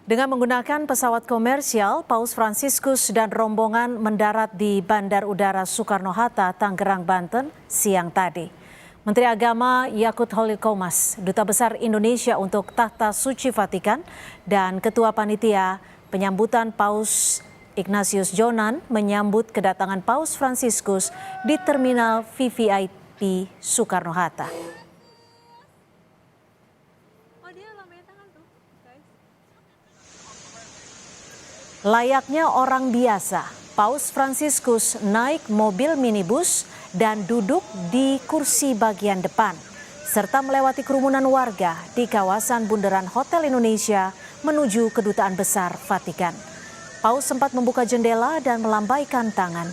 Dengan menggunakan pesawat komersial, Paus Fransiskus dan rombongan mendarat di Bandar Udara Soekarno-Hatta, Tangerang, Banten, siang tadi. Menteri Agama Yakut Holil Qomas, Duta Besar Indonesia untuk Tahta Suci Vatikan, dan Ketua Panitia Penyambutan Paus Ignatius Jonan menyambut kedatangan Paus Fransiskus di Terminal VVIP Soekarno-Hatta. Layaknya orang biasa, Paus Fransiskus naik mobil minibus dan duduk di kursi bagian depan, serta melewati kerumunan warga di kawasan bundaran Hotel Indonesia menuju Kedutaan Besar Vatikan. Paus sempat membuka jendela dan melambaikan tangan.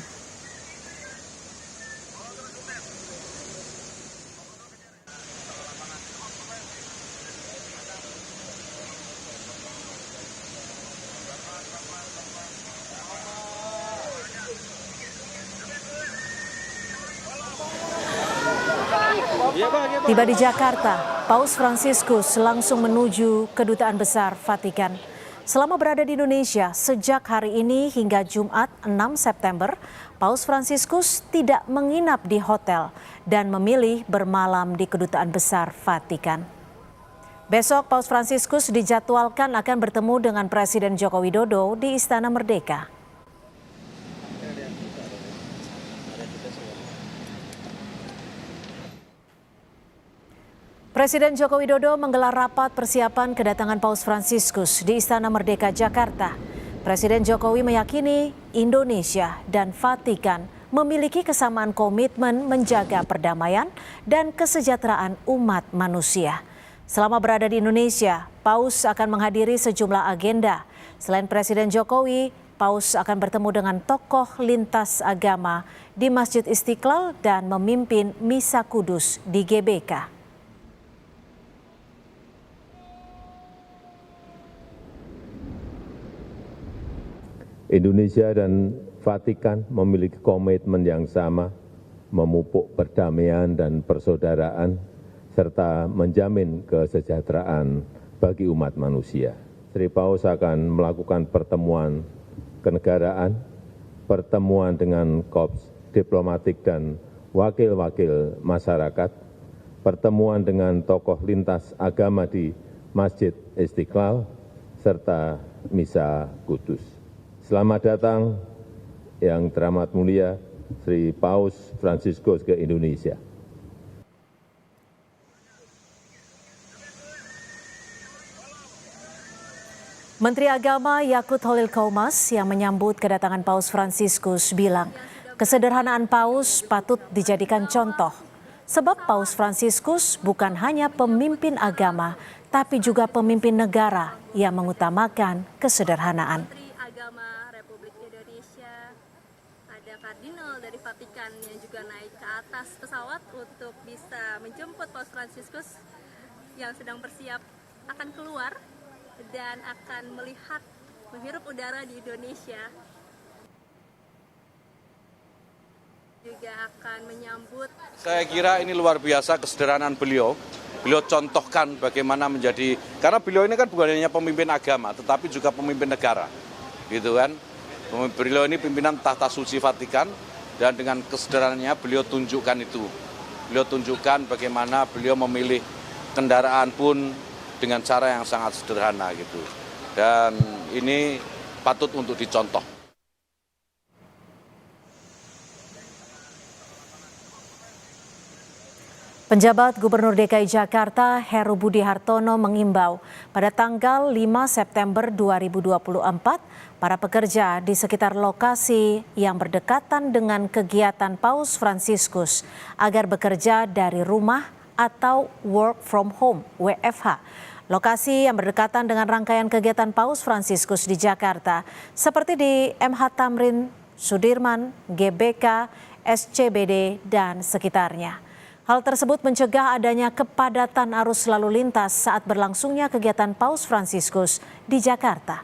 Tiba di Jakarta, Paus Fransiskus langsung menuju Kedutaan Besar Vatikan. Selama berada di Indonesia sejak hari ini hingga Jumat 6 September, Paus Fransiskus tidak menginap di hotel dan memilih bermalam di Kedutaan Besar Vatikan. Besok Paus Fransiskus dijadwalkan akan bertemu dengan Presiden Joko Widodo di Istana Merdeka. Presiden Joko Widodo menggelar rapat persiapan kedatangan Paus Fransiskus di Istana Merdeka, Jakarta. Presiden Jokowi meyakini Indonesia dan Vatikan memiliki kesamaan komitmen menjaga perdamaian dan kesejahteraan umat manusia. Selama berada di Indonesia, Paus akan menghadiri sejumlah agenda. Selain Presiden Jokowi, Paus akan bertemu dengan tokoh lintas agama di Masjid Istiqlal dan memimpin Misa Kudus di GBK. Indonesia dan Vatikan memiliki komitmen yang sama, memupuk perdamaian dan persaudaraan, serta menjamin kesejahteraan bagi umat manusia. Sri Paus akan melakukan pertemuan kenegaraan, pertemuan dengan korps diplomatik dan wakil-wakil masyarakat, pertemuan dengan tokoh lintas agama di Masjid Istiqlal, serta Misa Kudus. Selamat datang yang teramat mulia Sri Paus Fransiskus ke Indonesia. Menteri Agama Yakut Holil Qomas yang menyambut kedatangan Paus Fransiskus bilang, kesederhanaan Paus patut dijadikan contoh. Sebab Paus Fransiskus bukan hanya pemimpin agama, tapi juga pemimpin negara yang mengutamakan kesederhanaan. Republik Indonesia, ada kardinal dari Vatikan yang juga naik ke atas pesawat untuk bisa menjemput Paus Fransiskus yang sedang bersiap akan keluar dan akan menghirup udara di Indonesia. Juga akan menyambut. Saya kira ini luar biasa kesederhanaan beliau. Beliau contohkan bagaimana menjadi, karena beliau ini kan bukan hanya pemimpin agama, tetapi juga pemimpin negara, gitu kan. Beliau ini pimpinan Tahta Suci Vatikan dan dengan kesederhanaannya beliau tunjukkan itu. Beliau tunjukkan bagaimana beliau memilih kendaraan pun dengan cara yang sangat sederhana gitu. Dan ini patut untuk dicontoh. Penjabat Gubernur DKI Jakarta Heru Budi Hartono mengimbau pada tanggal 5 September 2024 para pekerja di sekitar lokasi yang berdekatan dengan kegiatan Paus Fransiskus agar bekerja dari rumah atau work from home (WFH). Lokasi yang berdekatan dengan rangkaian kegiatan Paus Fransiskus di Jakarta seperti di MH Tamrin, Sudirman, GBK, SCBD dan sekitarnya. Hal tersebut mencegah adanya kepadatan arus lalu lintas saat berlangsungnya kegiatan Paus Fransiskus di Jakarta.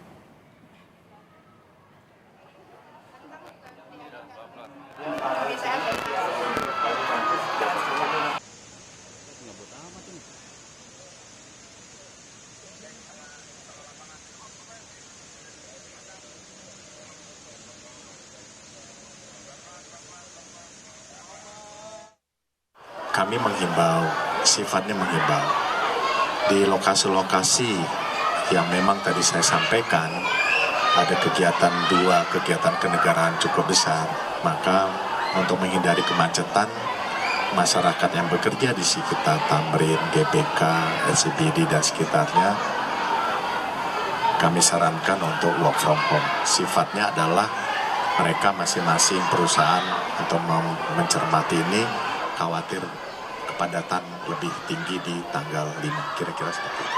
kami menghimbau, sifatnya menghimbau. Di lokasi-lokasi yang memang tadi saya sampaikan, ada kegiatan kenegaraan cukup besar, maka untuk menghindari kemacetan, masyarakat yang bekerja di sekitar Tamrin, GBK, SCBD dan sekitarnya, kami sarankan untuk work from home. Sifatnya adalah mereka masing-masing perusahaan untuk mencermati ini, khawatir kepadatan lebih tinggi di tanggal 5, kira-kira seperti itu.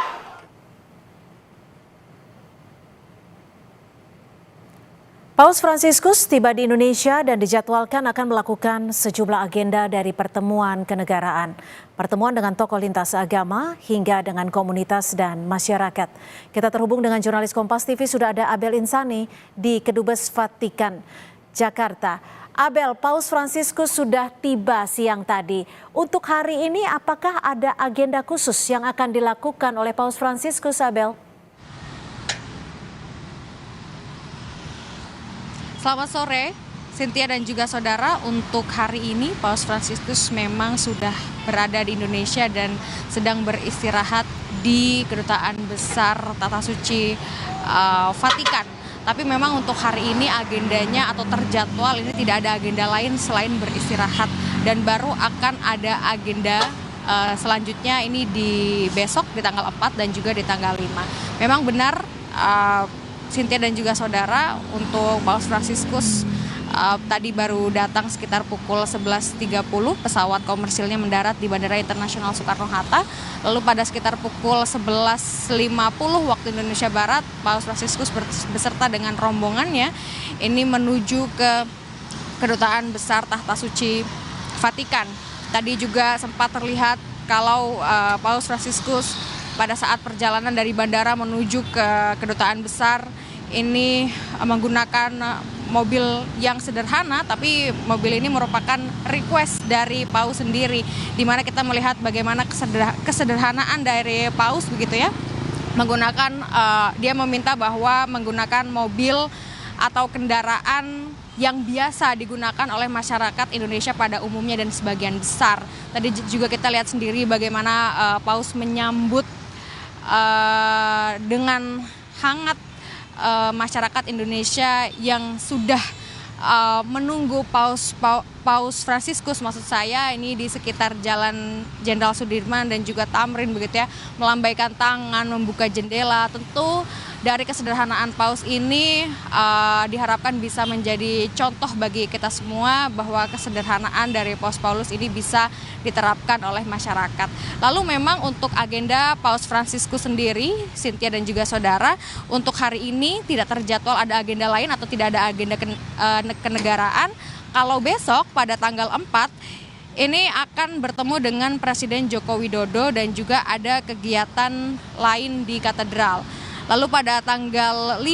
Paus Fransiskus tiba di Indonesia dan dijadwalkan akan melakukan sejumlah agenda dari pertemuan kenegaraan. Pertemuan dengan tokoh lintas agama hingga dengan komunitas dan masyarakat. Kita terhubung dengan jurnalis Kompas TV, sudah ada Abel Insani di Kedubes Vatikan, Jakarta. Abel, Paus Fransiskus sudah tiba siang tadi. Untuk hari ini apakah ada agenda khusus yang akan dilakukan oleh Paus Fransiskus, Abel? Selamat sore, Cynthia dan juga saudara. Untuk hari ini Paus Fransiskus memang sudah berada di Indonesia dan sedang beristirahat di Kedutaan Besar Tata Suci Vatikan. Tapi memang untuk hari ini agendanya atau terjadwal ini tidak ada agenda lain selain beristirahat. Dan baru akan ada agenda selanjutnya ini di besok di tanggal 4 dan juga di tanggal 5. Memang benar Cynthia dan juga saudara, untuk Paus Fransiskus tadi baru datang sekitar pukul 11.30, pesawat komersilnya mendarat di Bandara Internasional Soekarno-Hatta. Lalu pada sekitar pukul 11.50 waktu Indonesia Barat, Paus Fransiskus beserta dengan rombongannya ini menuju ke Kedutaan Besar Tahta Suci Vatikan. Tadi juga sempat terlihat kalau Paus Fransiskus pada saat perjalanan dari bandara menuju ke Kedutaan Besar ini menggunakan mobil yang sederhana, tapi mobil ini merupakan request dari Paus sendiri, di mana kita melihat bagaimana kesederhanaan dari Paus begitu ya, menggunakan dia meminta bahwa menggunakan mobil atau kendaraan yang biasa digunakan oleh masyarakat Indonesia pada umumnya dan sebagian besar. Tadi juga kita lihat sendiri bagaimana Paus menyambut dengan hangat masyarakat Indonesia yang sudah menunggu Paus Fransiskus, maksud saya ini di sekitar Jalan Jenderal Sudirman dan juga Tamrin begitu ya, melambaikan tangan, membuka jendela. Tentu dari kesederhanaan Paus ini diharapkan bisa menjadi contoh bagi kita semua bahwa kesederhanaan dari Paus Paulus ini bisa diterapkan oleh masyarakat. Lalu memang untuk agenda Paus Fransiskus sendiri, Cynthia dan juga saudara, untuk hari ini tidak terjadwal ada agenda lain atau tidak ada agenda kenegaraan. Kalau besok pada tanggal 4 ini akan bertemu dengan Presiden Joko Widodo dan juga ada kegiatan lain di katedral. Lalu pada tanggal 5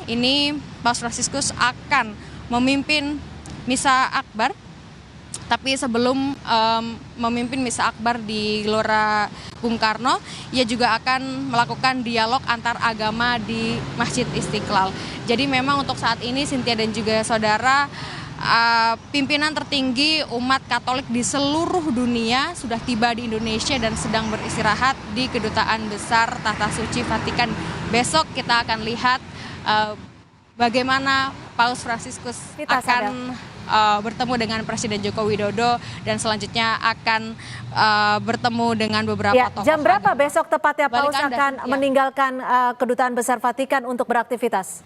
ini Paus Fransiskus akan memimpin Misa Akbar. Tapi sebelum memimpin Misa Akbar di Gelora Bung Karno, ia juga akan melakukan dialog antar agama di Masjid Istiqlal. Jadi memang untuk saat ini Cynthia dan juga saudara, pimpinan tertinggi umat Katolik di seluruh dunia sudah tiba di Indonesia dan sedang beristirahat di Kedutaan Besar Tahta Suci Vatikan. Besok kita akan lihat bagaimana Paus Fransiskus akan bertemu dengan Presiden Joko Widodo dan selanjutnya akan bertemu dengan beberapa tokoh. Jam berapa besok tepatnya Paus akan meninggalkan Kedutaan Besar Vatikan untuk beraktivitas?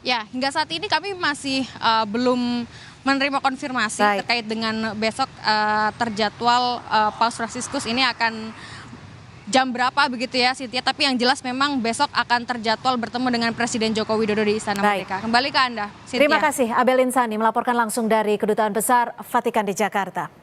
Ya, hingga saat ini kami masih belum menerima konfirmasi terkait dengan besok terjadwal Paus Fransiskus ini akan jam berapa begitu ya Cynthia. Tapi yang jelas memang besok akan terjadwal bertemu dengan Presiden Joko Widodo di Istana Merdeka. Kembali ke Anda, Cynthia. Terima kasih Abel Insani melaporkan langsung dari Kedutaan Besar Vatikan di Jakarta.